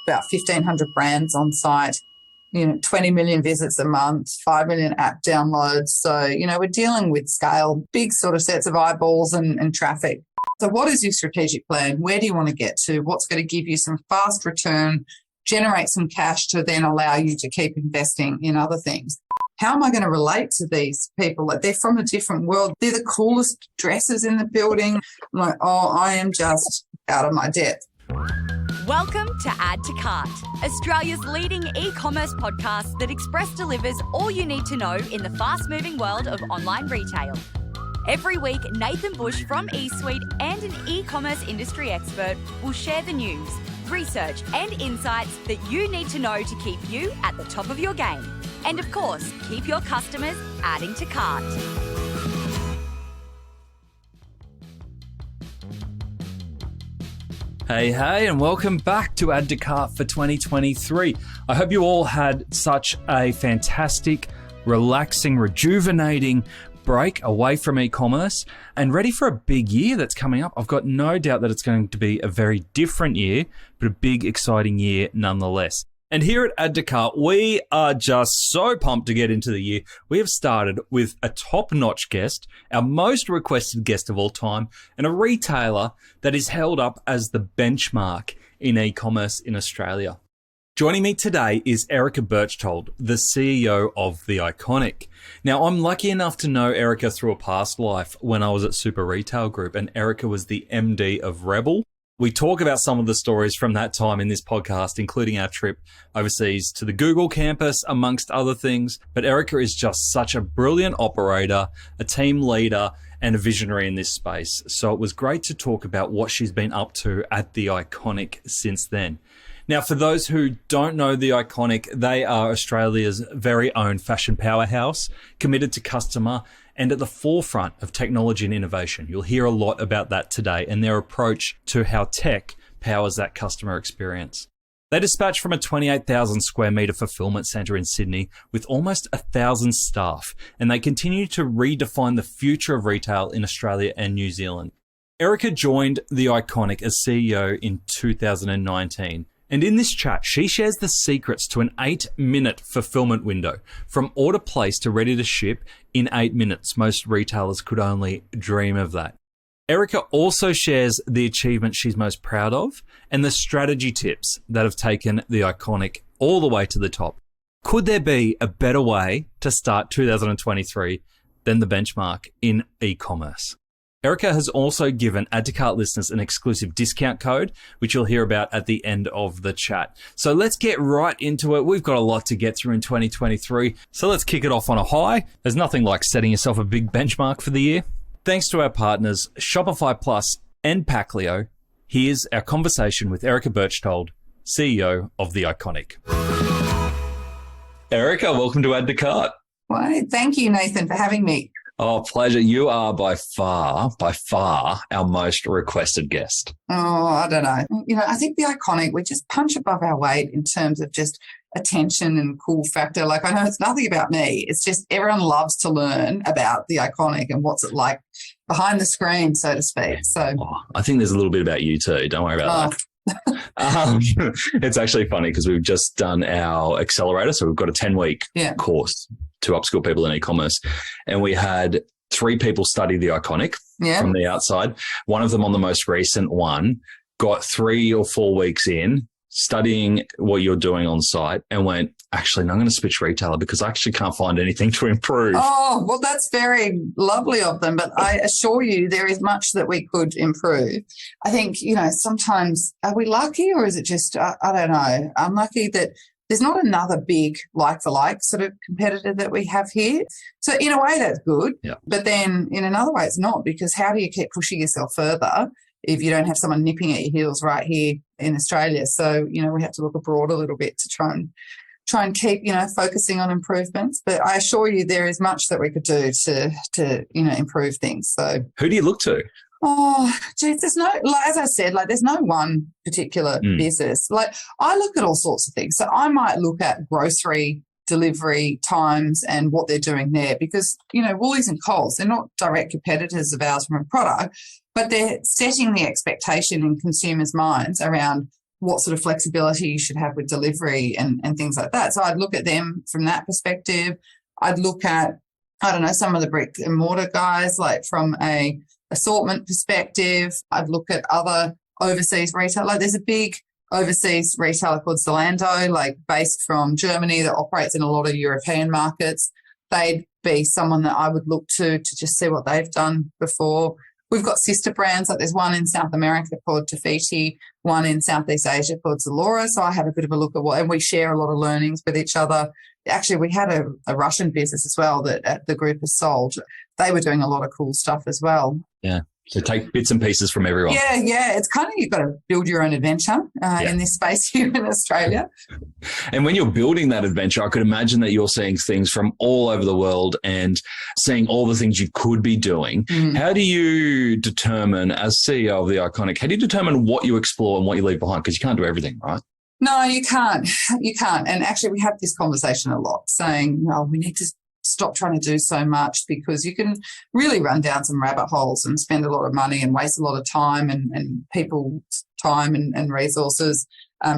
about 1,500 brands on site, 20 million visits a month, 5 million app downloads. So, we're dealing with scale, big sort of sets of eyeballs and traffic. So what is your strategic plan? Where do you want to get to? What's going to give you some fast return, generate some cash to then allow you to keep investing in other things? How am I going to relate to these people? Like, they're from a different world. They're the coolest dressers in the building. I'm like, I am just out of my depth. Welcome to Add to Cart, Australia's leading e-commerce podcast that express delivers all you need to know in the fast-moving world of online retail. Every week, Nathan Bush from eSuite and an e-commerce industry expert will share the news, research and insights that you need to know to keep you at the top of your game. And of course, keep your customers adding to cart. Hey, and welcome back to Add to Cart for 2023. I hope you all had such a fantastic, relaxing, rejuvenating break away from e-commerce and ready for a big year that's coming up. I've got no doubt that it's going to be a very different year, but a big, exciting year nonetheless. And here at Add to Cart, we are just so pumped to get into the year. We have started with a top-notch guest, our most requested guest of all time, and a retailer that is held up as the benchmark in e-commerce in Australia. Joining me today is Erica Berchtold, the CEO of The Iconic. Now, I'm lucky enough to know Erica through a past life when I was at Super Retail Group, and Erica was the MD of Rebel. We talk about some of the stories from that time in this podcast, including our trip overseas to the Google campus, amongst other things. But Erica is just such a brilliant operator, a team leader, and a visionary in this space. So it was great to talk about what she's been up to at The Iconic since then. Now, for those who don't know The Iconic, they are Australia's very own fashion powerhouse, committed to customer and at the forefront of technology and innovation. You'll hear a lot about that today and their approach to how tech powers that customer experience. They dispatch from a 28,000 square metre fulfillment centre in Sydney with almost 1,000 staff, and they continue to redefine the future of retail in Australia and New Zealand. Erica joined The Iconic as CEO in 2019. And in this chat, she shares the secrets to an 8-minute fulfillment window, from order placed to ready to ship in 8 minutes. Most retailers could only dream of that. Erica also shares the achievements she's most proud of and the strategy tips that have taken The Iconic all the way to the top. Could there be a better way to start 2023 than the benchmark in e-commerce? Erica has also given Add to Cart listeners an exclusive discount code, which you'll hear about at the end of the chat. So let's get right into it. We've got a lot to get through in 2023. So let's kick it off on a high. There's nothing like setting yourself a big benchmark for the year. Thanks to our partners, Shopify Plus and Packlio, here's our conversation with Erica Berchtold, CEO of The Iconic. Erica, welcome to Add to Cart. Well, thank you, Nathan, for having me. Oh, pleasure. You are by far, our most requested guest. Oh, I don't know. I think The Iconic, we just punch above our weight in terms of just attention and cool factor. Like, I know it's nothing about me. It's just everyone loves to learn about The Iconic and what's it like behind the screen, so to speak. So I think there's a little bit about you too. Don't worry about that. It's actually funny because we've just done our accelerator. So we've got a 10-week course to upskill people in e-commerce. And we had 3 people study The Iconic from the outside. One of them on the most recent one got 3 or 4 weeks in studying what you're doing on site and went, actually, no, I'm going to switch retailer because I actually can't find anything to improve. Oh, well, that's very lovely of them. But I assure you there is much that we could improve. I think, sometimes are we lucky or is it just, I don't know, I'm lucky that there's not another big like-for-like sort of competitor that we have here. So in a way that's good, but then in another way it's not, because how do you keep pushing yourself further if you don't have someone nipping at your heels right here in Australia? So, we have to look abroad a little bit to try and keep, focusing on improvements. But I assure you there is much that we could do to improve things. So who do you look to? Oh, geez, there's no, as I said, there's no one particular business. I look at all sorts of things. So I might look at grocery delivery times and what they're doing there because, Woolies and Coles, they're not direct competitors of ours from a product, but they're setting the expectation in consumers' minds around what sort of flexibility you should have with delivery and things like that. So I'd look at them from that perspective. I'd look at, I don't know, some of the brick and mortar guys, like from a assortment perspective. I'd look at other overseas retail. Like there's a big overseas retailer called Zalando, like based from Germany, that operates in a lot of European markets. They'd be someone that I would look to just see what they've done before. We've got sister brands, like there's one in South America called Tafiti, one in Southeast Asia called Zalora. So I have a bit of a look at and we share a lot of learnings with each other. Actually, we had a Russian business as well that the group has sold. They were doing a lot of cool stuff as well. Yeah. So take bits and pieces from everyone. Yeah. It's kind of, you've got to build your own adventure in this space here in Australia. And when you're building that adventure, I could imagine that you're seeing things from all over the world and seeing all the things you could be doing. How do you determine, as CEO of The Iconic, how do you determine what you explore and what you leave behind? Because you can't do everything, right? No, you can't. You can't. And actually, we have this conversation a lot, saying, we need to stop trying to do so much, because you can really run down some rabbit holes and spend a lot of money and waste a lot of time and people's time and resources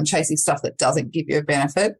chasing stuff that doesn't give you a benefit.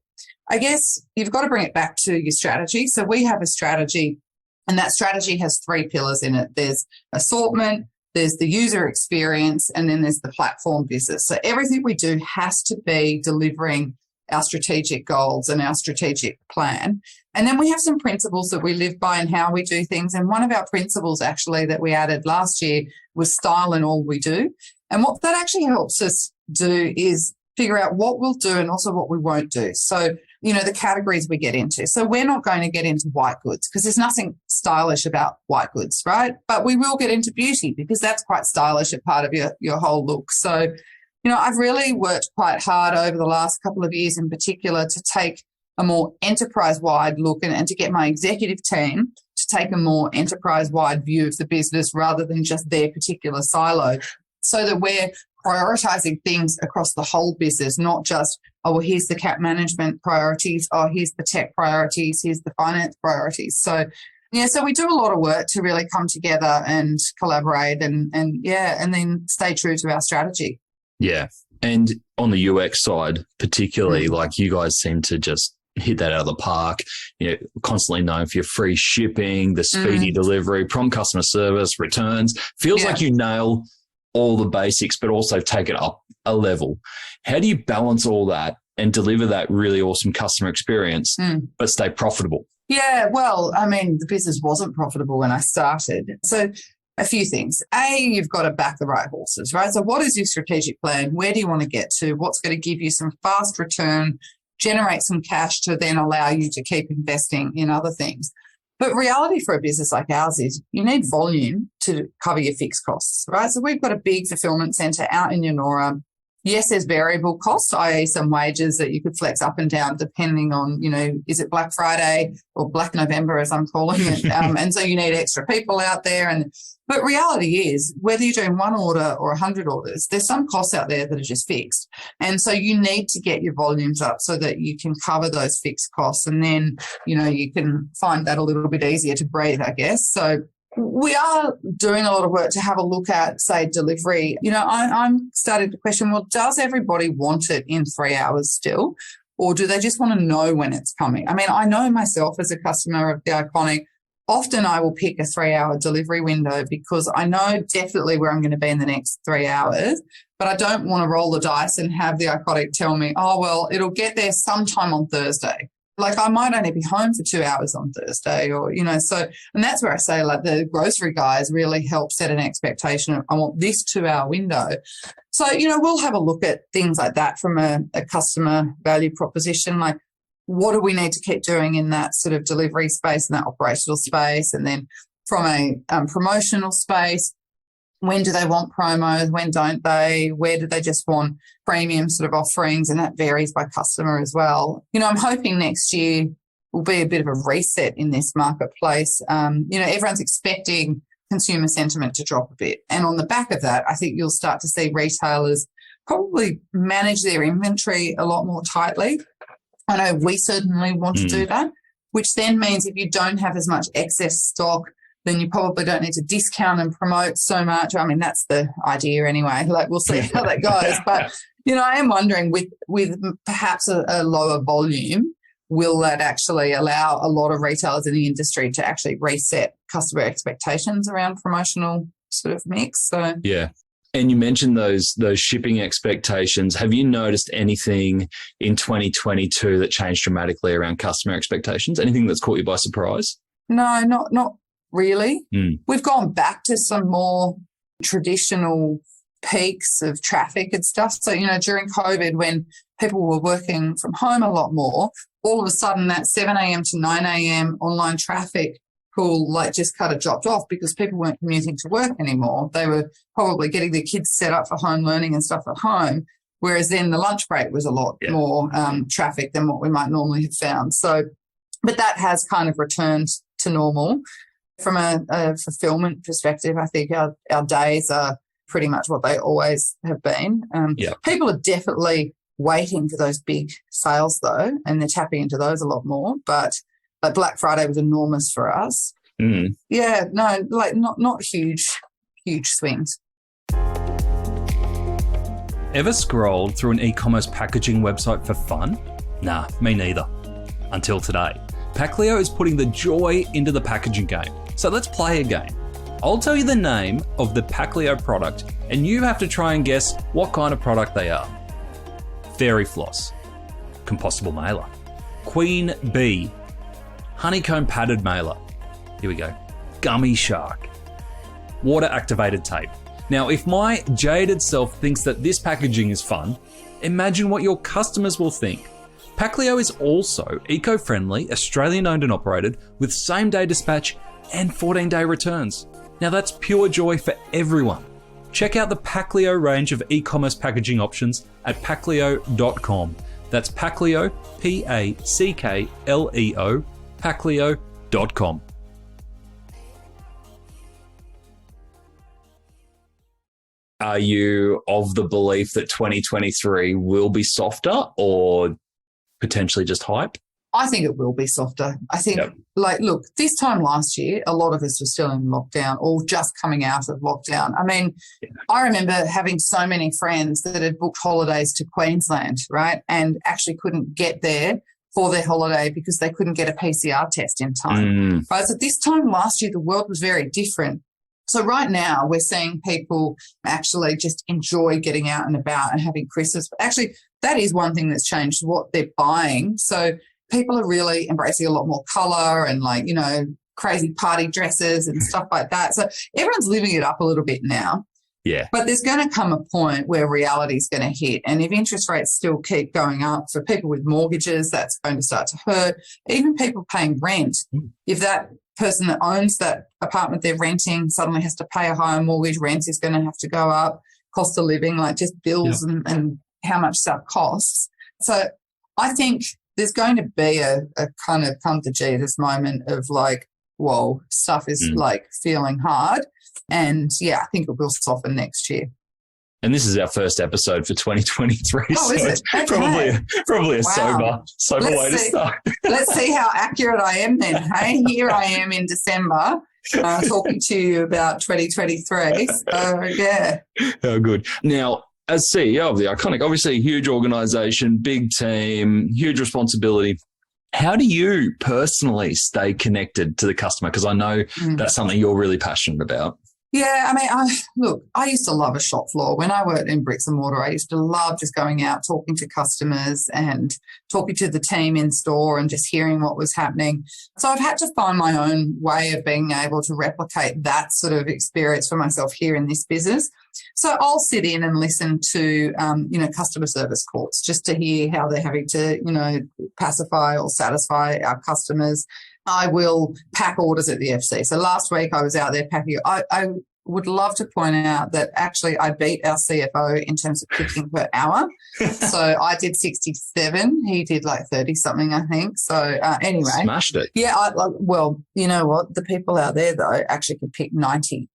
I guess you've got to bring it back to your strategy. So we have a strategy, and that strategy has 3 pillars in it. There's assortment, there's the user experience, and then there's the platform business. So everything we do has to be delivering our strategic goals and our strategic plan. And then we have some principles that we live by and how we do things. And one of our principles actually that we added last year was style in all we do. And what that actually helps us do is figure out what we'll do and also what we won't do. So, the categories we get into. So we're not going to get into white goods because there's nothing stylish about white goods, right? But we will get into beauty because that's quite stylish, a part of your whole look. So, I've really worked quite hard over the last couple of years in particular to take a more enterprise-wide look and to get my executive team to take a more enterprise-wide view of the business rather than just their particular silo, so that we're prioritizing things across the whole business, not just, here's the cap management priorities, here's the tech priorities, here's the finance priorities. So, so we do a lot of work to really come together and collaborate and then stay true to our strategy. Yeah. And on the UX side, particularly, like you guys seem to just hit that out of the park, constantly known for your free shipping, the speedy delivery, prompt customer service, returns. Feels like you nail all the basics, but also take it up a level. How do you balance all that and deliver that really awesome customer experience, but stay profitable? Yeah, well, the business wasn't profitable when I started. So a few things. You've got to back the right horses, right? So what is your strategic plan? Where do you want to get to? What's going to give you some fast return, generate some cash to then allow you to keep investing in other things? But reality for a business like ours is you need volume to cover your fixed costs, right? So we've got a big fulfillment centre out in Yennora. Yes, there's variable costs, i.e. some wages that you could flex up and down depending on, is it Black Friday or Black November, as I'm calling it? And so you need extra people out there. But reality is, whether you're doing 1 order or 100 orders, there's some costs out there that are just fixed. And so you need to get your volumes up so that you can cover those fixed costs. And then, you can find that a little bit easier to breathe, I guess. So we are doing a lot of work to have a look at, say, delivery. I'm starting to question, does everybody want it in 3 hours still? Or do they just want to know when it's coming? I know myself as a customer of The Iconic, often I will pick a 3-hour delivery window because I know definitely where I'm going to be in the next 3 hours, but I don't want to roll the dice and have The Iconic tell me, it'll get there sometime on Thursday. Like I might only be home for 2 hours on Thursday or, so, and that's where I say like the grocery guys really help set an expectation of I want this 2-hour window. So, we'll have a look at things like that from a customer value proposition, like what do we need to keep doing in that sort of delivery space and that operational space? And then from a promotional space, when do they want promos? When don't they? Where do they just want premium sort of offerings? And that varies by customer as well. I'm hoping next year will be a bit of a reset in this marketplace. Everyone's expecting consumer sentiment to drop a bit. And on the back of that, I think you'll start to see retailers probably manage their inventory a lot more tightly. I know we certainly want to do that, which then means if you don't have as much excess stock then you probably don't need to discount and promote so much. I mean, that's the idea anyway. Like, we'll see how that goes. But, I am wondering with perhaps a lower volume, will that actually allow a lot of retailers in the industry to actually reset customer expectations around promotional sort of mix? So yeah. And you mentioned those shipping expectations. Have you noticed anything in 2022 that changed dramatically around customer expectations? Anything that's caught you by surprise? No, not really. We've gone back to some more traditional peaks of traffic and stuff. So, during COVID, when people were working from home a lot more, all of a sudden that 7 a.m. to 9 a.m. online traffic pool just kind of dropped off because people weren't commuting to work anymore. They were probably getting their kids set up for home learning and stuff at home, whereas then the lunch break was a lot more traffic than what we might normally have found. So, but that has kind of returned to normal. From a fulfillment perspective, I think our days are pretty much what they always have been. People are definitely waiting for those big sales though, and they're tapping into those a lot more. But Black Friday was enormous for us. Yeah, no, not huge swings. Ever scrolled through an e-commerce packaging website for fun? Nah, me neither. Until today. Packleo is putting the joy into the packaging game. So let's play a game. I'll tell you the name of the Packleo product and you have to try and guess what kind of product they are. Fairy floss, compostable mailer, queen bee, honeycomb padded mailer. Here we go. Gummy shark, water activated tape. Now, if my jaded self thinks that this packaging is fun, imagine what your customers will think. Packleo is also eco-friendly, Australian-owned and operated, with same-day dispatch and 14-day returns. Now that's pure joy for everyone. Check out the Packleo range of e-commerce packaging options at packleo.com. That's Packleo, Packleo, packleo.com. Are you of the belief that 2023 will be softer or potentially just hype? I think it will be softer. I think, look, this time last year, a lot of us were still in lockdown or just coming out of lockdown. I mean, I remember having so many friends that had booked holidays to Queensland, right, and actually couldn't get there for their holiday because they couldn't get a PCR test in time. Right? So this time last year, the world was very different. So right now, we're seeing people actually just enjoy getting out and about and having Christmas. But actually, that is one thing that's changed, what they're buying. So people are really embracing a lot more colour and crazy party dresses and stuff like that. So everyone's living it up a little bit now. Yeah. But there's going to come a point where reality is going to hit. And if interest rates still keep going up for people with mortgages, that's going to start to hurt. Even people paying rent, if that person that owns that apartment they're renting suddenly has to pay a higher mortgage, rent is going to have to go up, cost of living, just bills and how much stuff costs. So I think there's going to be a kind of come to Jesus moment of whoa, stuff is feeling hard. And I think it will soften next year. And this is our first episode for 2023. Oh, so is it? It's Okay. probably a sober way to start. Let's see how accurate I am then. Hey, here I am in December talking to you about 2023. So, yeah. Oh, good. Now, as CEO of the Iconic, obviously a huge organization, big team, huge responsibility. How do you personally stay connected to the customer? Because I know that's something you're really passionate about. Yeah, I mean, I used to love a shop floor. When I worked in bricks and mortar, I used to love just going out, talking to customers and talking to the team in store and just hearing what was happening. So I've had to find my own way of being able to replicate that sort of experience for myself here in this business. So I'll sit in and listen to, customer service calls just to hear how they're having to, pacify or satisfy our customers. I will pack orders at the FC. So last week I was out there packing. I would love to point out that actually I beat our CFO in terms of picking per hour. So I did 67. He did 30 something, I think. So anyway. Smashed it. Yeah. Well, you know what? The people out there though actually could pick 90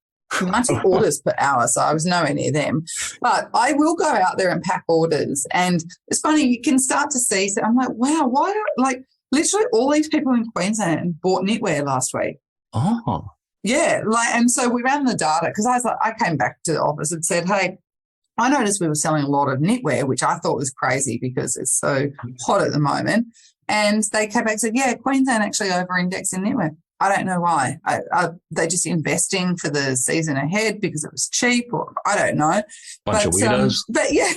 orders per hour. So I was nowhere near them. But I will go out there and pack orders. And it's funny, you can start to see. So I'm like, wow, why literally all these people in Queensland bought knitwear last week. Oh. Yeah, and so we ran the data because I came back to the office and said, hey, I noticed we were selling a lot of knitwear, which I thought was crazy because it's so hot at the moment. And they came back and said, yeah, Queensland actually over-indexed in knitwear. I don't know why. They're just investing for the season ahead because it was cheap, or I don't know. Bunch of weirdos. But yeah,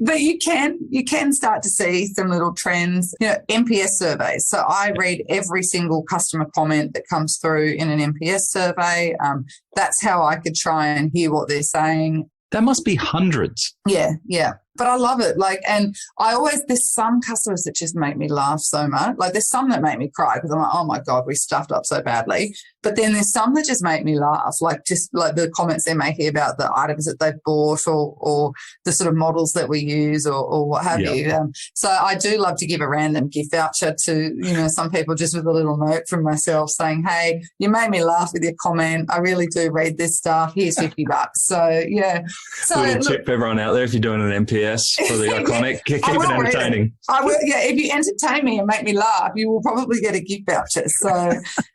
but you can start to see some little trends. NPS surveys. So I read every single customer comment that comes through in an NPS survey. That's how I could try and hear what they're saying. That must be hundreds. Yeah. But I love it. And there's some customers that just make me laugh so much. There's some that make me cry because I'm like, oh my God, we stuffed up so badly. But then there's some that just make me laugh, just the comments they're making about the items that they've bought or the sort of models that we use or what have you. So I do love to give a random gift voucher to, some people just with a little note from myself saying, hey, you made me laugh with your comment. I really do read this stuff. Here's $50. So, yeah. So, little tip for everyone out there, if you're doing an NPS for the iconic, keep it entertaining. I will, if you entertain me and make me laugh, you will probably get a gift voucher. So,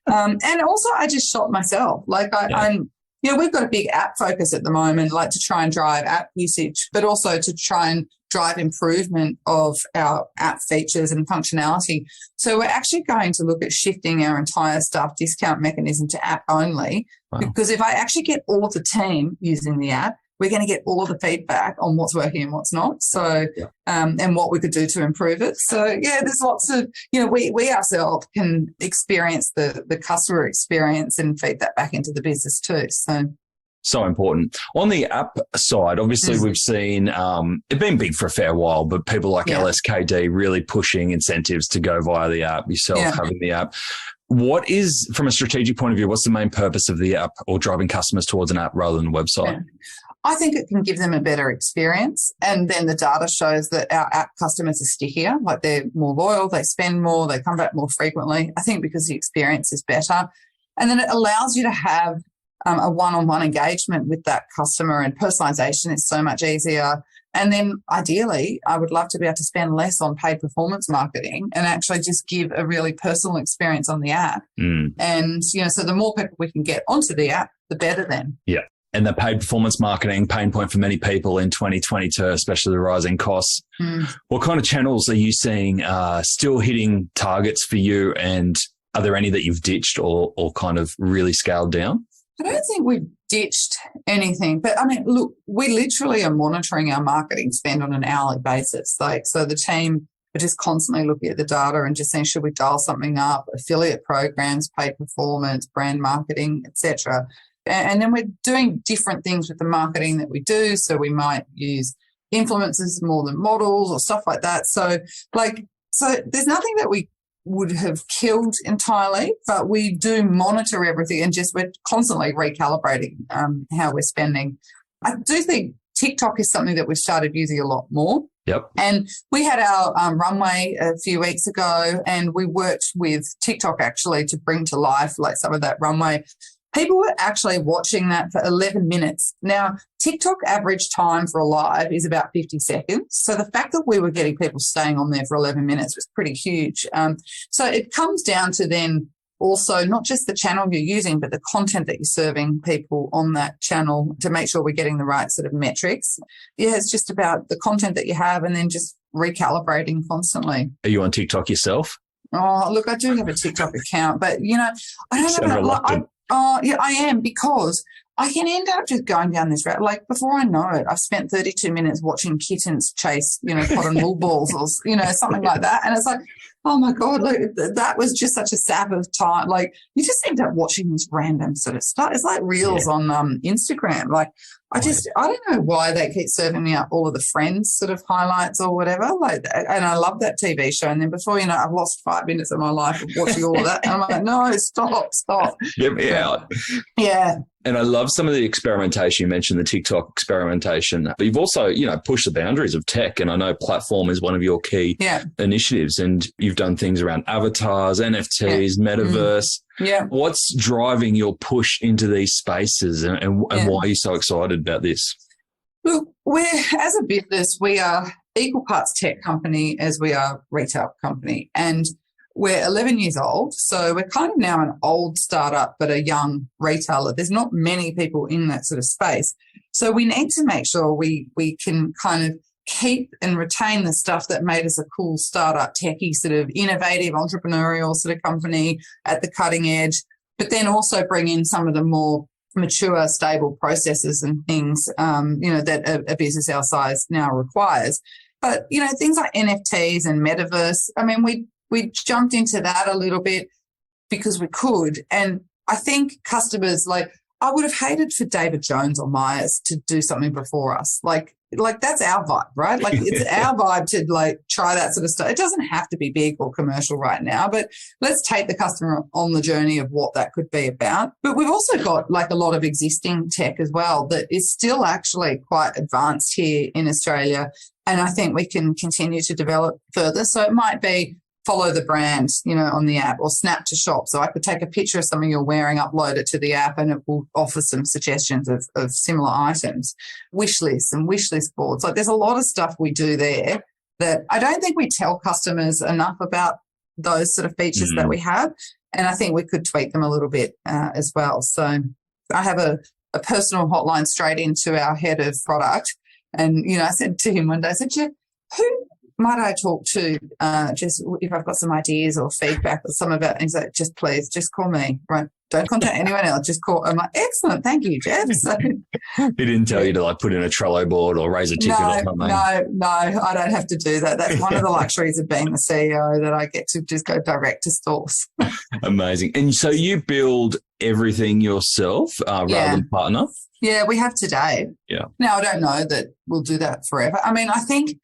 and also I just shop myself. I'm, we've got a big app focus at the moment, to try and drive app usage, but also to try and drive improvement of our app features and functionality. So we're actually going to look at shifting our entire staff discount mechanism to app only, because if I actually get all of the team using the app, we're going to get all of the feedback on what's working and what's not. So, and what we could do to improve it. So, there's lots of, we ourselves can experience the customer experience and feed that back into the business too. So important. On the app side, obviously we've seen it's been big for a fair while, but people like LSKD really pushing incentives to go via the app, yourself having the app. What is, from a strategic point of view, what's the main purpose of the app or driving customers towards an app rather than a website? Yeah. I think it can give them a better experience. And then the data shows that our app customers are stickier, they're more loyal, they spend more, they come back more frequently. I think because the experience is better. And then it allows you to have a one-on-one engagement with that customer, and personalization is so much easier. And then ideally, I would love to be able to spend less on paid performance marketing and actually just give a really personal experience on the app. And, so the more people we can get onto the app, the better then. Yeah. And the paid performance marketing pain point for many people in 2022, especially the rising costs. What kind of channels are you seeing still hitting targets for you? And are there any that you've ditched or kind of really scaled down? I don't think we've ditched anything, but look, we literally are monitoring our marketing spend on an hourly basis. So the team are just constantly looking at the data and just saying, should we dial something up? Affiliate programs, paid performance, brand marketing, etc. And then we're doing different things with the marketing that we do. So we might use influencers more than models or stuff like that. So there's nothing that we would have killed entirely, but we do monitor everything and we're constantly recalibrating how we're spending. I do think TikTok is something that we've started using a lot more. Yep. And we had our runway a few weeks ago, and we worked with TikTok actually to bring to life some of that runway. People were actually watching that for 11 minutes. Now, TikTok average time for a live is about 50 seconds. So the fact that we were getting people staying on there for 11 minutes was pretty huge. So it comes down to then also not just the channel you're using, but the content that you're serving people on that channel to make sure we're getting the right sort of metrics. Yeah, it's just about the content that you have and then just recalibrating constantly. Are you on TikTok yourself? Oh, look, I do have a TikTok account, but, I don't know. Oh, yeah, I am, because I can end up just going down this route. Before I know it, I've spent 32 minutes watching kittens chase, cotton wool balls or, something like that. And it's like, oh my God, that was just such a sap of time. You just end up watching this random sort of stuff. It's like reels on Instagram. I don't know why they keep serving me up all of the Friends sort of highlights or whatever. And I love that TV show. And then before you know, I've lost 5 minutes of my life of watching all of that. And I'm like, no, stop. Get me out. Yeah. And I love some of the experimentation. You mentioned the TikTok experimentation, but you've also, pushed the boundaries of tech. And I know platform is one of your key initiatives, and you've done things around avatars, NFTs, metaverse. Yeah. What's driving your push into these spaces, and why are you so excited about this? Look, as a business, we are equal parts tech company as we are retail company. And we're 11 years old, so we're kind of now an old startup but a young retailer. There's not many people in that sort of space. So we need to make sure we can kind of keep and retain the stuff that made us a cool startup, techie, sort of innovative, entrepreneurial sort of company at the cutting edge, but then also bring in some of the more mature, stable processes and things, that a business our size now requires. But, things like NFTs and metaverse, I mean, we jumped into that a little bit because we could. And I think customers, I would have hated for David Jones or Myers to do something before us. Like that's our vibe, right? Like it's our vibe to try that sort of stuff. It doesn't have to be big or commercial right now, but let's take the customer on the journey of what that could be about. But we've also got a lot of existing tech as well that is still actually quite advanced here in Australia. And I think we can continue to develop further. So it might be follow the brand, on the app, or snap to shop. So I could take a picture of something you're wearing, upload it to the app, and it will offer some suggestions of similar items. Wish lists and wish list boards. There's a lot of stuff we do there that I don't think we tell customers enough about those sort of features that we have. And I think we could tweak them a little bit as well. So I have a personal hotline straight into our head of product. And, I said to him one day, I said, who might I talk to just if I've got some ideas or feedback or some of it? And he's like, please, just call me, right? Don't contact anyone else, just call. I'm like, excellent, thank you, Jeff. So, he didn't tell you to put in a Trello board or raise a ticket or something? No, I don't have to do that. That's one of the luxuries of being the CEO, that I get to just go direct to source. Amazing. And so you build everything yourself rather than partner? Yeah, we have today. Yeah. Now, I don't know that we'll do that forever. I mean, I think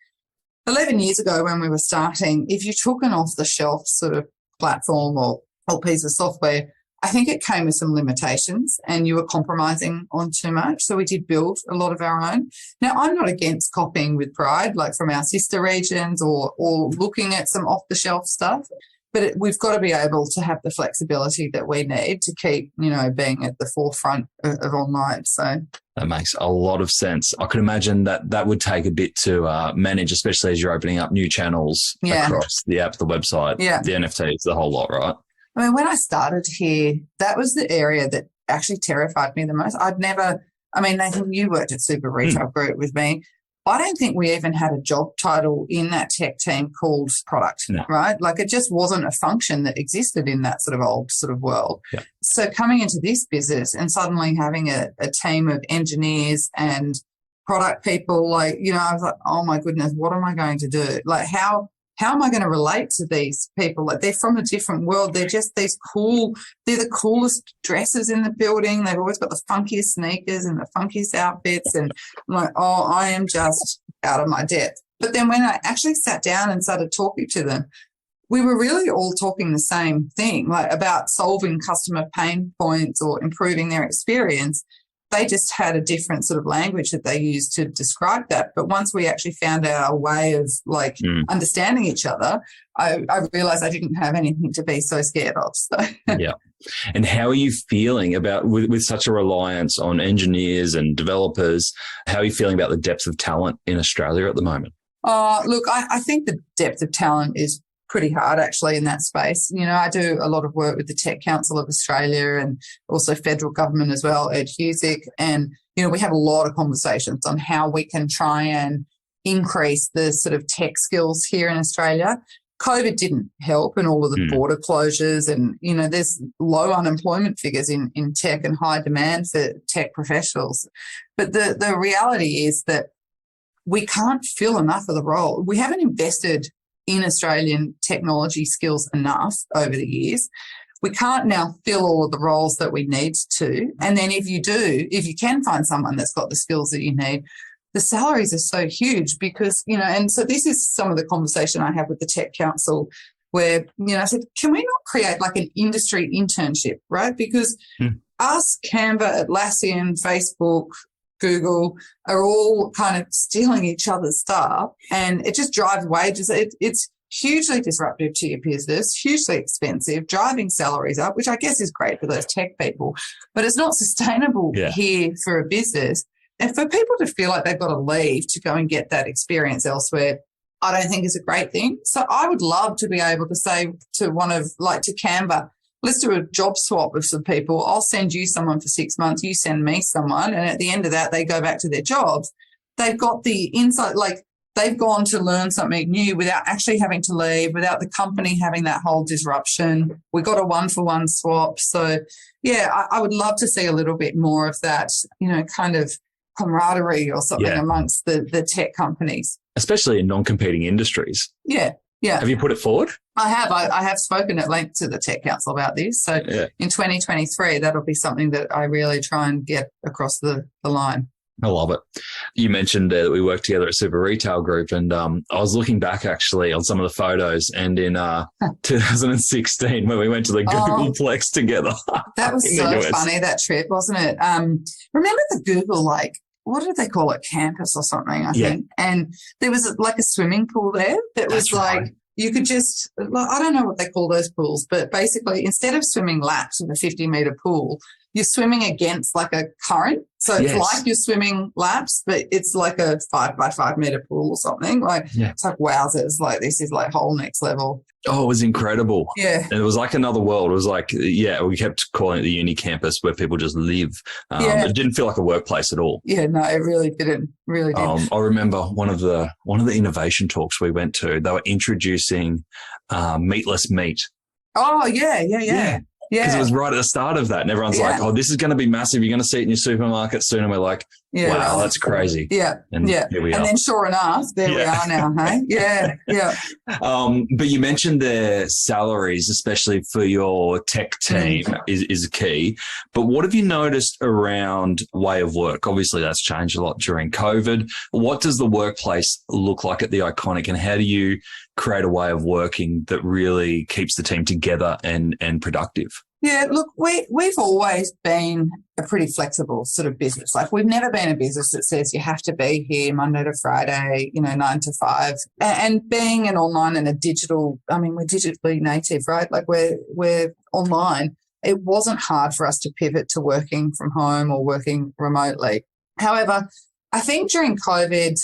11 years ago when we were starting, if you took an off-the-shelf sort of platform or piece of software, I think it came with some limitations and you were compromising on too much. So we did build a lot of our own. Now, I'm not against copying with pride, from our sister regions or looking at some off-the-shelf stuff, but we've got to be able to have the flexibility that we need to keep, being at the forefront of online. So that makes a lot of sense. I could imagine that would take a bit to manage, especially as you're opening up new channels across the app, the website, the NFTs, the whole lot, right? I mean, when I started here, that was the area that actually terrified me the most. Nathan, you worked at Super Retail Group with me. I don't think we even had a job title in that tech team called product, right? It just wasn't a function that existed in that sort of old sort of world. Yeah. So coming into this business and suddenly having a team of engineers and product people, I was like, oh my goodness, what am I going to do? How am I going to relate to these people? They're from a different world. They're just they're the coolest dresses in the building. They've always got the funkiest sneakers and the funkiest outfits. And I'm like, I am just out of my depth. But then when I actually sat down and started talking to them, we were really all talking the same thing, about solving customer pain points or improving their experience. They just had a different sort of language that they used to describe that. But once we actually found our way of understanding each other, I realized I didn't have anything to be so scared of. So. Yeah. And how are you feeling about with such a reliance on engineers and developers? How are you feeling about the depth of talent in Australia at the moment? Look, I think the depth of talent is pretty hard actually in that space. I do a lot of work with the Tech Council of Australia and also federal government as well, Ed Husick. And, we have a lot of conversations on how we can try and increase the sort of tech skills here in Australia. COVID didn't help and all of the border closures and, there's low unemployment figures in tech and high demand for tech professionals. But the reality is that we can't fill enough of the role. We haven't invested in Australian technology skills enough over the years. We can't now fill all of the roles that we need to. And then if you can find someone that's got the skills that you need, the salaries are so huge because, and so this is some of the conversation I have with the Tech Council where, I said, can we not create an industry internship, right? Because us, Canva, Atlassian, Facebook, Google are all kind of stealing each other's stuff and it just drives wages. It's hugely disruptive to your business, hugely expensive, driving salaries up, which I guess is great for those tech people, but it's not sustainable here for a business. And for people to feel like they've got to leave to go and get that experience elsewhere, I don't think is a great thing. So I would love to be able to say to to Canva, let's do a job swap with some people. I'll send you someone for 6 months. You send me someone. And at the end of that, they go back to their jobs. They've got the insight, like they've gone to learn something new without actually having to leave, without the company having that whole disruption. We got a 1-for-1 swap. So, yeah, I would love to see a little bit more of that, kind of camaraderie or something amongst the tech companies. Especially in non-competing industries. Yeah, yeah. Have you put it forward? I have. I have spoken at length to the Tech Council about this. So in 2023, that'll be something that I really try and get across the line. I love it. You mentioned that we worked together at Super Retail Group, and I was looking back actually on some of the photos, and in 2016 when we went to the Googleplex together. That was so funny, that trip, wasn't it? Remember the Google, what did they call it? Campus or something, I think. And there was like a swimming pool there that was you could just, I don't know what they call those pools, but basically instead of swimming laps in a 50-meter pool, you're swimming against like a current. So it's like you're swimming laps, but it's like a 5x5 meter pool or something. It's like, wowzers, this is like whole next level. Oh, it was incredible. Yeah. And it was like another world. It was like, we kept calling it the uni campus where people just live. It didn't feel like a workplace at all. Yeah, no, it really didn't. Really didn't. I remember one of the innovation talks we went to, they were introducing meatless meat. Oh, yeah. Because it was right at the start of that. And everyone's like, oh, this is going to be massive. You're going to see it in your supermarket soon. And we're like, wow, that's crazy. Yeah. And here we are. And then sure enough, there we are now, hey? Yeah. But you mentioned their salaries, especially for your tech team, is key. But what have you noticed around way of work? Obviously, that's changed a lot during COVID. What does the workplace look like at the Iconic, and how do you create a way of working that really keeps the team together and productive? Yeah, look, we've always been a pretty flexible sort of business. We've never been a business that says you have to be here Monday to Friday, 9 to 5. And being an online and a digital, we're digitally native, right? We're online. It wasn't hard for us to pivot to working from home or working remotely. However, I think during COVID,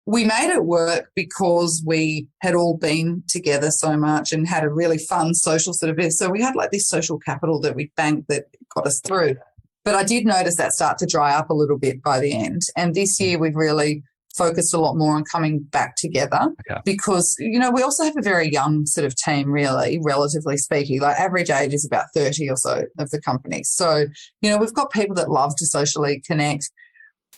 we made it work because we had all been together so much and had a really fun social sort of bit. So we had this social capital that we banked that got us through. But I did notice that start to dry up a little bit by the end. And this year we've really focused a lot more on coming back together because, we also have a very young sort of team, really, relatively speaking. Average age is about 30 or so of the company. So, we've got people that love to socially connect.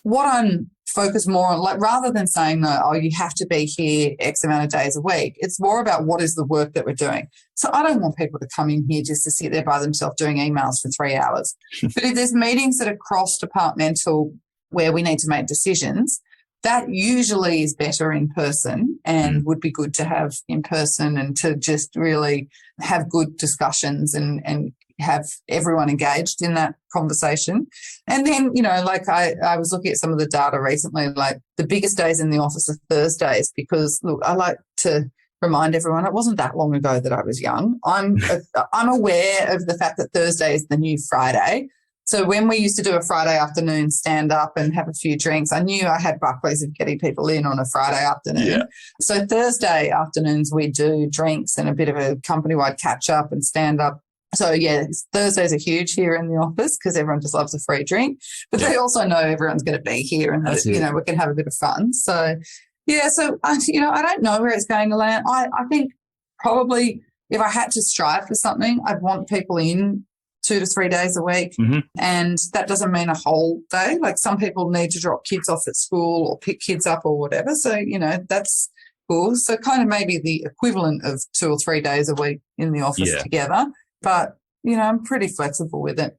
What I'm focused more on, rather than saying, you have to be here X amount of days a week, it's more about what is the work that we're doing. So I don't want people to come in here just to sit there by themselves doing emails for 3 hours. But if there's meetings that are cross-departmental where we need to make decisions, that usually is better in person and would be good to have in person and to just really have good discussions and have everyone engaged in that conversation. And then, I was looking at some of the data recently, the biggest days in the office are Thursdays because, look, I like to remind everyone it wasn't that long ago that I was young. I'm aware of the fact that Thursday is the new Friday. So when we used to do a Friday afternoon stand up and have a few drinks, I knew I had buckways of getting people in on a Friday afternoon. Yeah. So Thursday afternoons we do drinks and a bit of a company-wide catch up and stand up. So, Thursdays are huge here in the office because everyone just loves a free drink. But they also know everyone's going to be here and, we can have a bit of fun. So, I don't know where it's going to land. I think probably if I had to strive for something, I'd want people in 2 to 3 days a week. Mm-hmm. And that doesn't mean a whole day. Some people need to drop kids off at school or pick kids up or whatever. So, that's cool. So kind of maybe the equivalent of 2 or 3 days a week in the office together. But, I'm pretty flexible with it.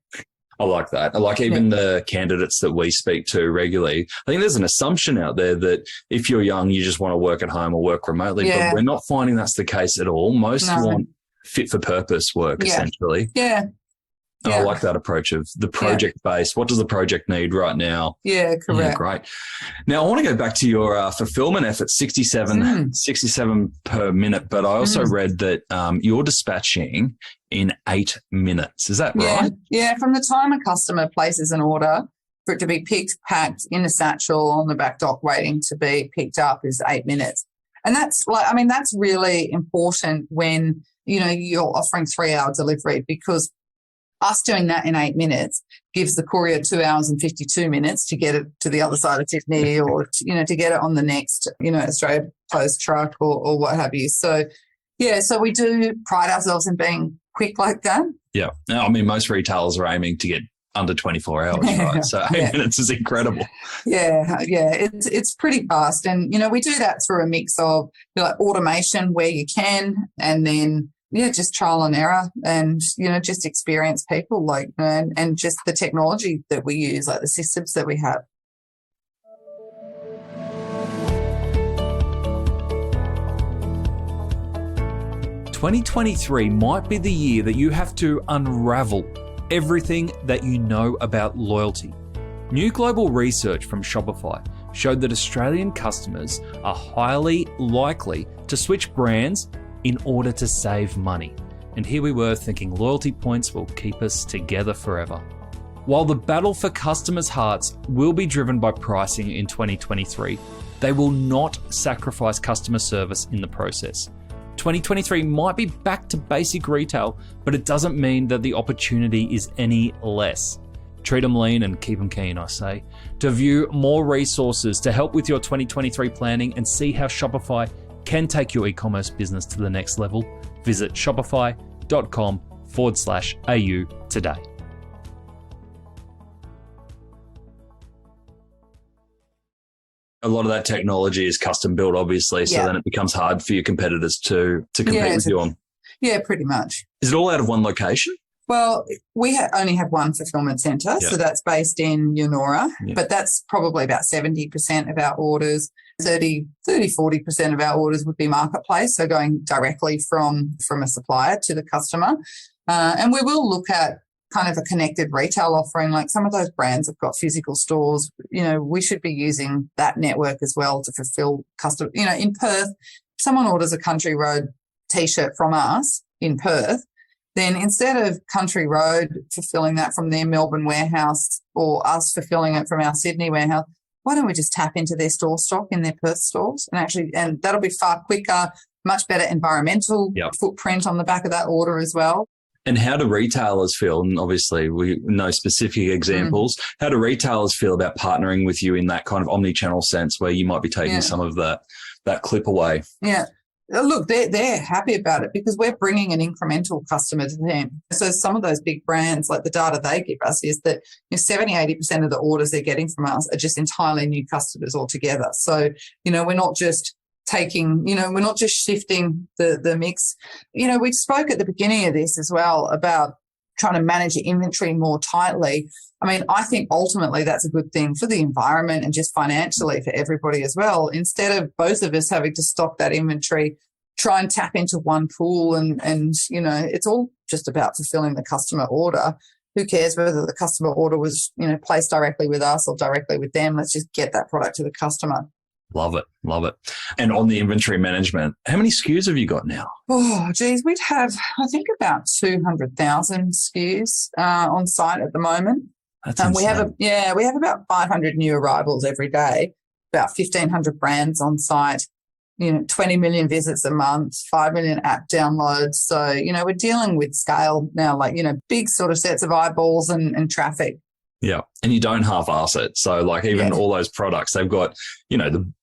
I like that. I like even the candidates that we speak to regularly. I think there's an assumption out there that if you're young, you just want to work at home or work remotely. Yeah. But we're not finding that's the case at all. Most want fit for purpose work, essentially. Yeah. And I like that approach of the project base. What does the project need right now? Yeah, correct. Yeah, great. Now, I want to go back to your fulfillment efforts, 67 per minute. But I also read that you're dispatching in 8 minutes. Is that right? Yeah, from the time a customer places an order for it to be picked, packed in a satchel on the back dock waiting to be picked up is 8 minutes. And that's that's really important when, you're offering 3-hour delivery, because us doing that in 8 minutes gives the courier 2 hours and 52 minutes to get it to the other side of Sydney, or, to get it on the next, Australia Post truck or what have you. So, so we do pride ourselves in being quick like that. Yeah. I mean, most retailers are aiming to get under 24 hours, right? So 8 minutes is incredible. Yeah. It's pretty fast. And, we do that through a mix of automation where you can, and then, just trial and error, and, just experience people and just the technology that we use, like the systems that we have. "2023 might be the year that you have to unravel everything that you know about loyalty. New global research from Shopify showed that Australian customers are highly likely to switch brands in order to save money. And here we were thinking loyalty points will keep us together forever. While the battle for customers' hearts will be driven by pricing in 2023, they will not sacrifice customer service in the process. 2023 might be back to basic retail, but it doesn't mean that the opportunity is any less. Treat them lean and keep them keen, I say. To view more resources to help with your 2023 planning and see how Shopify can take your e-commerce business to the next level, visit shopify.com/au today. A lot of that technology is custom built, obviously, so then it becomes hard for your competitors to compete with you on. Yeah, pretty much. Is it all out of one location? Well, we only have one fulfillment centre, so that's based in Eunora, but that's probably about 70% of our orders. 40% of our orders would be marketplace, so going directly from a supplier to the customer. And we will look at kind of a connected retail offering, like some of those brands have got physical stores. We should be using that network as well to fulfill customer. In Perth, someone orders a Country Road T-shirt from us in Perth, then instead of Country Road fulfilling that from their Melbourne warehouse or us fulfilling it from our Sydney warehouse, why don't we just tap into their store stock in their Perth stores? And that'll be far quicker, much better environmental footprint on the back of that order as well. And how do retailers feel? And obviously we know specific examples. How do retailers feel about partnering with you in that kind of omni-channel sense where you might be taking some of that clip away? Yeah. Look, they're happy about it because we're bringing an incremental customer to them. So some of those big brands, like the data they give us is that 70-80% of the orders they're getting from us are just entirely new customers altogether. So, we're not just we're not just shifting the mix. We spoke at the beginning of this as well about trying to manage your inventory more tightly. I think ultimately that's a good thing for the environment and just financially for everybody as well. Instead of both of us having to stock that inventory, try and tap into one pool and it's all just about fulfilling the customer order. Who cares whether the customer order was, placed directly with us or directly with them? Let's just get that product to the customer. Love it. Love it. And on the inventory management, how many SKUs have you got now? Oh, geez, we'd have, I think, about 200,000 SKUs on site at the moment. That's insane. We have about 500 new arrivals every day, about 1,500 brands on site, 20 million visits a month, 5 million app downloads. So, we're dealing with scale now, big sort of sets of eyeballs and traffic. Yeah. And you don't half-ass it. So even all those products, they've got,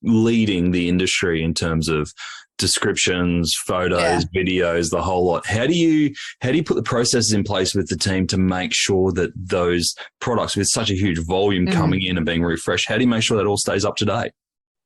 leading the industry in terms of descriptions, photos, videos, the whole lot. How do you put the processes in place with the team to make sure that those products with such a huge volume coming in and being refreshed, how do you make sure that all stays up to date?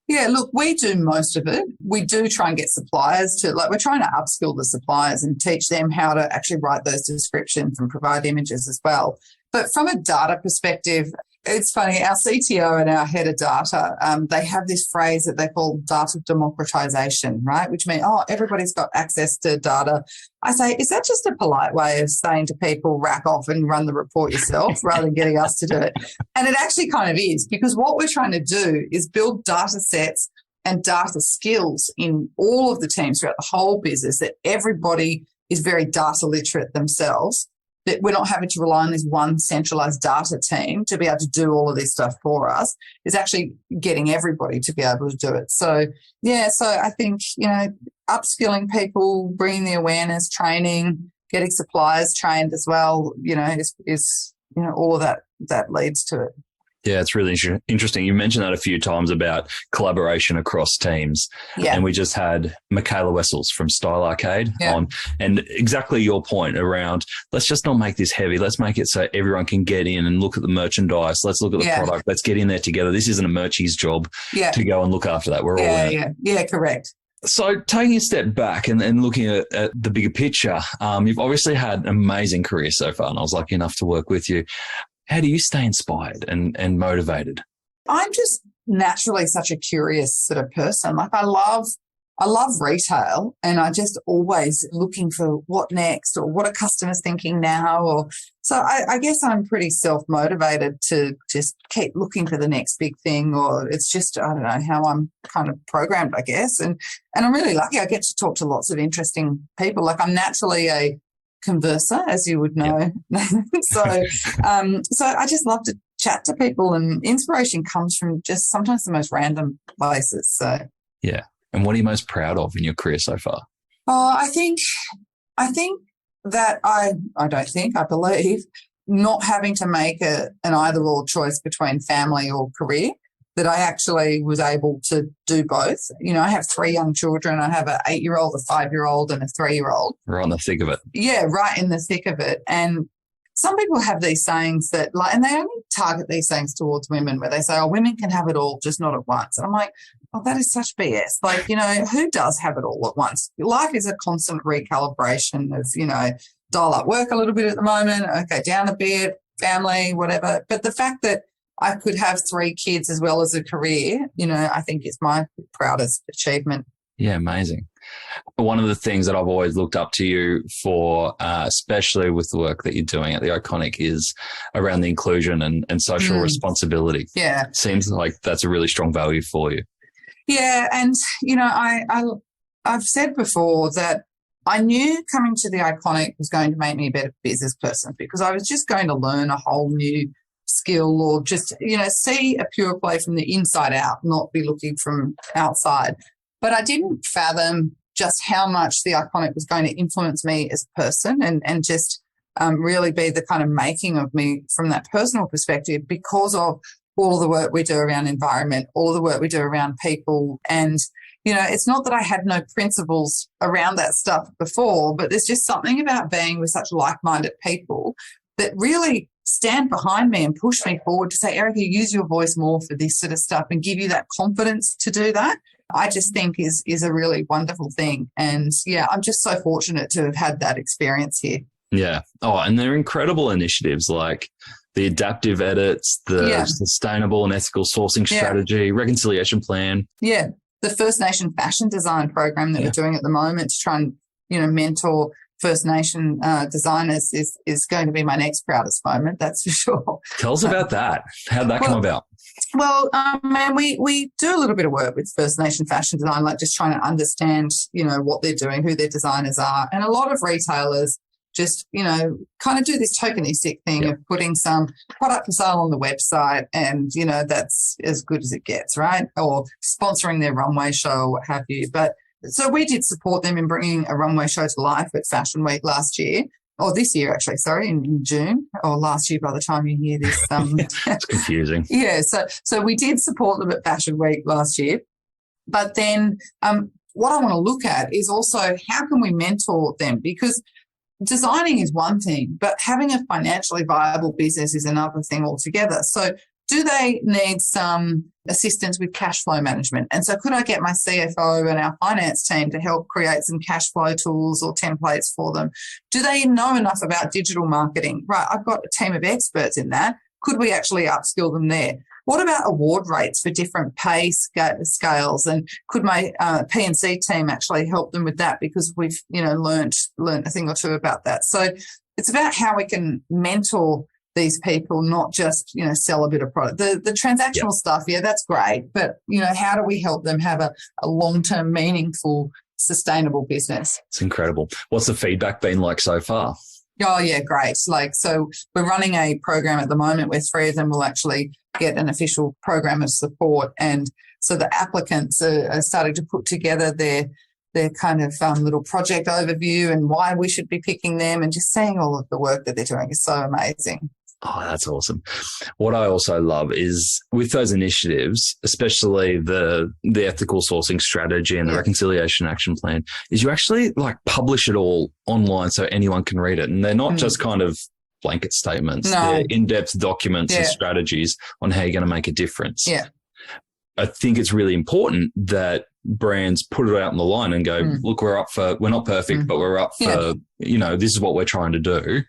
Yeah, look, we do most of it. We do try and get suppliers to, we're trying to upskill the suppliers and teach them how to actually write those descriptions and provide images as well. But from a data perspective, it's funny, our CTO and our head of data, they have this phrase that they call data democratization, right? Which means, everybody's got access to data. I say, is that just a polite way of saying to people, rack off and run the report yourself rather than getting us to do it? And it actually kind of is, because what we're trying to do is build data sets and data skills in all of the teams throughout the whole business, that everybody is very data literate themselves. that we're not having to rely on this one centralized data team to be able to do all of this stuff for us. It's actually getting everybody to be able to do it. So, yeah, so I think, upskilling people, bringing the awareness, training, getting suppliers trained as well, is all of that leads to it. Yeah, it's really interesting. You mentioned that a few times about collaboration across teams. Yeah. And we just had Michaela Wessels from Style Arcade on. And exactly your point around, let's just not make this heavy. Let's make it so everyone can get in and look at the merchandise. Let's look at the product. Let's get in there together. This isn't a merchie's job to go and look after that. We're all in it. Yeah, correct. So taking a step back and looking at the bigger picture, you've obviously had an amazing career so far, and I was lucky enough to work with you. How do you stay inspired and motivated? I'm just naturally such a curious sort of person. Like I love retail, and I just always looking for what next, or what are customers thinking now, or so I guess I'm pretty self-motivated to just keep looking for the next big thing, or it's just, I don't know how I'm kind of programmed, I guess. And I'm really lucky. I get to talk to lots of interesting people. Like I'm naturally a converser, as you would know. So I just love to chat to people, and inspiration comes from just sometimes the most random places. So yeah. And what are you most proud of in your career so far? Oh, I think that I believe not having to make an either or choice between family or career, that I actually was able to do both. I have 3 young children. I have an 8-year-old, a 5-year-old, and a 3-year-old. Right in the thick of it. Yeah, right in the thick of it. And some people have these sayings that, and they only target these sayings towards women, where they say, oh, women can have it all, just not at once. And I'm like, oh, that is such BS. Like, who does have it all at once? Life is a constant recalibration of, dial up work a little bit at the moment, okay, down a bit, family, whatever. But the fact that I could have 3 kids as well as a career, I think is my proudest achievement. Yeah, amazing. One of the things that I've always looked up to you for, especially with the work that you're doing at The Iconic, is around the inclusion and social responsibility. Yeah. Seems like that's a really strong value for you. Yeah, and, I've said before that I knew coming to The Iconic was going to make me a better business person, because I was just going to learn a whole new skill, or just, see a pure play from the inside out, not be looking from outside. But I didn't fathom just how much The Iconic was going to influence me as a person, and just really be the kind of making of me from that personal perspective, because of all the work we do around environment, all the work we do around people. And, it's not that I had no principles around that stuff before, but there's just something about being with such like-minded people that really stand behind me and push me forward to say, Erica, use your voice more for this sort of stuff, and give you that confidence to do that. I just think is a really wonderful thing. And yeah, I'm just so fortunate to have had that experience here. Yeah. Oh, and they're incredible initiatives like the adaptive edits, the sustainable and ethical sourcing strategy, reconciliation plan. Yeah. The First Nation fashion design program that we're doing at the moment to try and, mentor First Nation designers is going to be my next proudest moment, that's for sure. Tell us about that. How'd that come about? Well, we do a little bit of work with First Nation fashion design, like just trying to understand, what they're doing, who their designers are. And a lot of retailers just, kind of do this tokenistic thing of putting some product for sale on the website, and, that's as good as it gets, right? Or sponsoring their runway show or what have you. But so we did support them in bringing a runway show to life at Fashion Week last year. Or this year, actually, in June, or last year by the time you hear this. It's confusing. Yeah, so we did support them at Fashion Week last year. But then what I want to look at is also how can we mentor them? Because designing is one thing, but having a financially viable business is another thing altogether. So do they need some assistance with cash flow management? And so could I get my CFO and our finance team to help create some cash flow tools or templates for them? Do they know enough about digital marketing? Right, I've got a team of experts in that. Could we actually upskill them there? What about award rates for different pay scales? And could my P&C team actually help them with that? Because we've, learned a thing or two about that. So it's about how we can mentor these people, not just, sell a bit of product. The transactional stuff, that's great. But, how do we help them have a long-term, meaningful, sustainable business? It's incredible. What's the feedback been like so far? Oh, yeah, great. Like, so we're running a program at the moment where 3 of them will actually get an official program of support. And so the applicants are starting to put together their kind of little project overview and why we should be picking them, and just seeing all of the work that they're doing is so amazing. Oh, that's awesome. What I also love is with those initiatives, especially the ethical sourcing strategy and the reconciliation action plan, is you actually like publish it all online so anyone can read it. And they're not just kind of blanket statements. No. They're in-depth documents and strategies on how you're going to make a difference. Yeah. I think it's really important that brands put it out on the line and go, look, we're not perfect, but we're up for, this is what we're trying to do.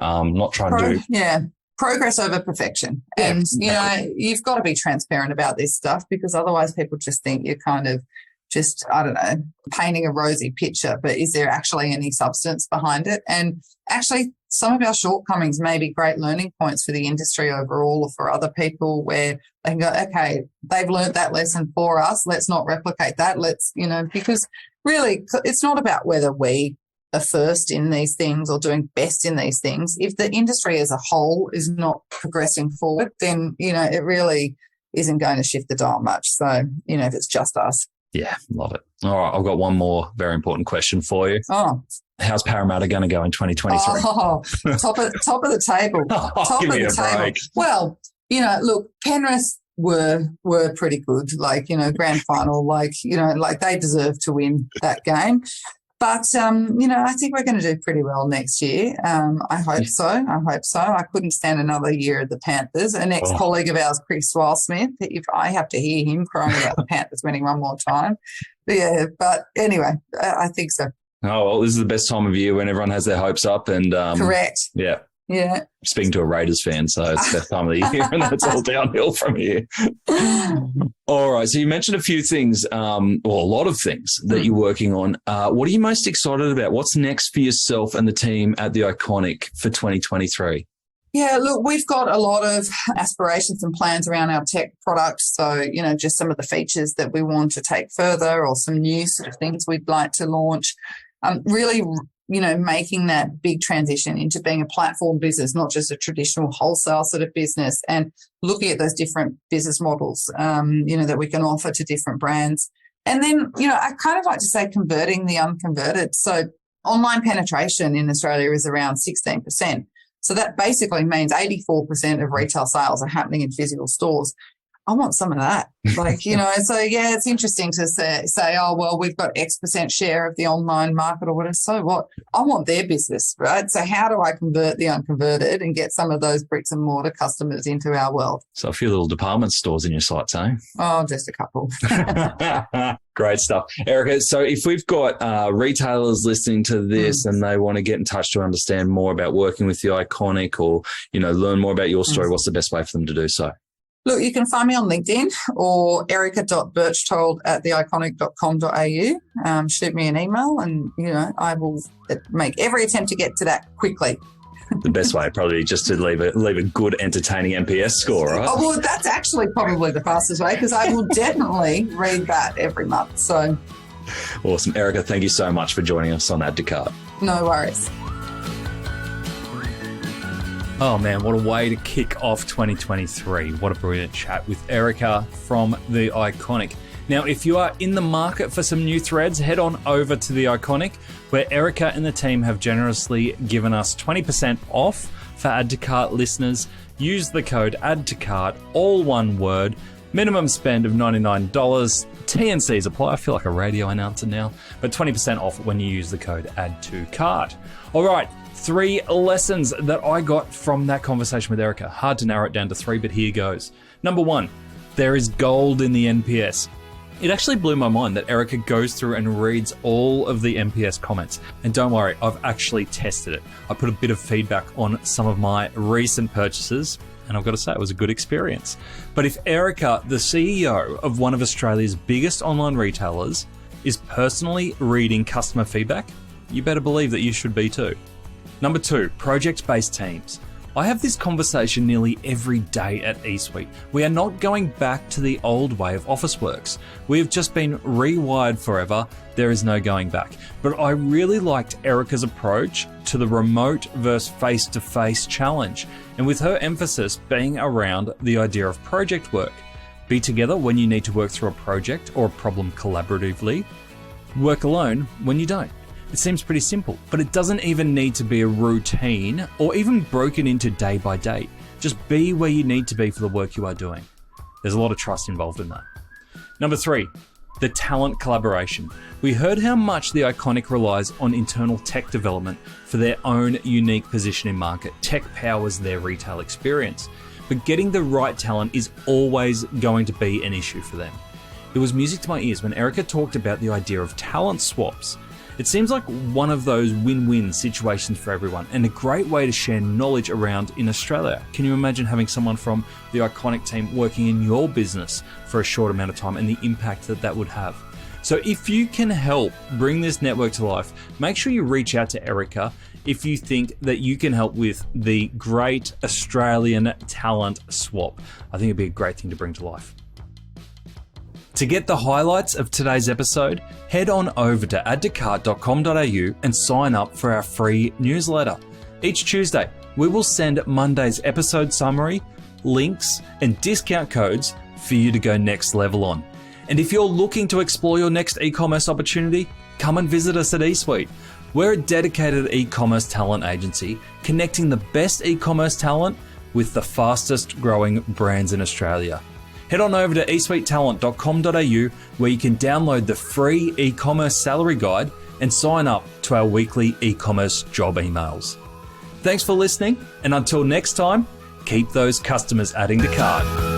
Not trying to do. Yeah. Progress over perfection. Yeah, and, exactly. you've got to be transparent about this stuff, because otherwise people just think you're kind of just, I don't know, painting a rosy picture, but is there actually any substance behind it? And actually, some of our shortcomings may be great learning points for the industry overall, or for other people, where they can go, okay, they've learned that lesson for us. Let's not replicate that. Let's, because really it's not about whether we are first in these things or doing best in these things. If the industry as a whole is not progressing forward, then, it really isn't going to shift the dial much. So, if it's just us. Yeah, love it. All right, I've got one more very important question for you. Oh. How's Parramatta going to go in 2023? Oh, top of the table. Top give of me the a table. break. Well, look, Penrith were pretty good, grand final, like they deserve to win that game. But, I think we're going to do pretty well next year. I hope so. I couldn't stand another year of the Panthers. An ex-colleague of ours, Chris Smith, if I have to hear him crying about the Panthers winning one more time. But anyway, I think so. Oh, well, this is the best time of year when everyone has their hopes up. And correct. Yeah. Yeah. Speaking to a Raiders fan, so it's the best time of the year, and that's all downhill from here. All right. So you mentioned a few things, or a lot of things that you're working on. What are you most excited about? What's next for yourself and the team at The Iconic for 2023? Yeah, look, we've got a lot of aspirations and plans around our tech products. So, just some of the features that we want to take further, or some new sort of things we'd like to launch. Really, making that big transition into being a platform business, not just a traditional wholesale sort of business, and looking at those different business models, that we can offer to different brands. And then, I kind of like to say converting the unconverted. So online penetration in Australia is around 16%. So that basically means 84% of retail sales are happening in physical stores. I want some of that. So yeah, it's interesting to say, oh, well, we've got X% share of the online market or whatever. So what? I want their business, right? So how do I convert the unconverted and get some of those bricks and mortar customers into our world? So a few little department stores in your sights, eh? Oh, just a couple. Great stuff. Erica, so if we've got retailers listening to this and they want to get in touch to understand more about working with The Iconic, or, learn more about your story, what's the best way for them to do so? Look, you can find me on LinkedIn or erica.berchtold@theiconic.com.au. Shoot me an email and, I will make every attempt to get to that quickly. The best way probably just to leave a good, entertaining NPS score, right? Oh, well, that's actually probably the fastest way, because I will definitely read that every month. So awesome. Erica, thank you so much for joining us on Add to Cart. No worries. Oh man, what a way to kick off 2023. What a brilliant chat with Erica from The Iconic. Now, if you are in the market for some new threads, head on over to The Iconic, where Erica and the team have generously given us 20% off for Add to Cart listeners. Use the code Add to Cart, all one word, minimum spend of $99. T&Cs apply. I feel like a radio announcer now, but 20% off when you use the code Add to Cart. All right. 3 lessons that I got from that conversation with Erica. Hard to narrow it down to 3, but here goes. Number 1, there is gold in the NPS. It actually blew my mind that Erica goes through and reads all of the NPS comments. And don't worry, I've actually tested it. I put a bit of feedback on some of my recent purchases, and I've got to say it was a good experience. But if Erica, the CEO of one of Australia's biggest online retailers, is personally reading customer feedback, you better believe that you should be too. Number 2, project-based teams. I have this conversation nearly every day at eSuite. We are not going back to the old way of Officeworks. We have just been rewired forever. There is no going back. But I really liked Erica's approach to the remote versus face-to-face challenge, and with her emphasis being around the idea of project work. Be together when you need to work through a project or a problem collaboratively. Work alone when you don't. It seems pretty simple, but it doesn't even need to be a routine or even broken into day by day. Just be where you need to be for the work you are doing. There's a lot of trust involved in that. Number 3, the talent collaboration. We heard how much The Iconic relies on internal tech development for their own unique position in market. Tech powers their retail experience, but getting the right talent is always going to be an issue for them. It was music to my ears when Erica talked about the idea of talent swaps. It seems like one of those win-win situations for everyone and a great way to share knowledge around in Australia. Can you imagine having someone from the Iconic team working in your business for a short amount of time and the impact that that would have? So if you can help bring this network to life, make sure you reach out to Erica if you think that you can help with the Great Australian Talent Swap. I think it'd be a great thing to bring to life. To get the highlights of today's episode, head on over to addtocart.com.au and sign up for our free newsletter. Each Tuesday, we will send Monday's episode summary, links, and discount codes for you to go next level on. And if you're looking to explore your next e-commerce opportunity, come and visit us at eSuite. We're a dedicated e-commerce talent agency connecting the best e-commerce talent with the fastest growing brands in Australia. Head on over to eSuiteTalent.com.au where you can download the free e-commerce salary guide and sign up to our weekly e-commerce job emails. Thanks for listening, and until next time, keep those customers adding to cart.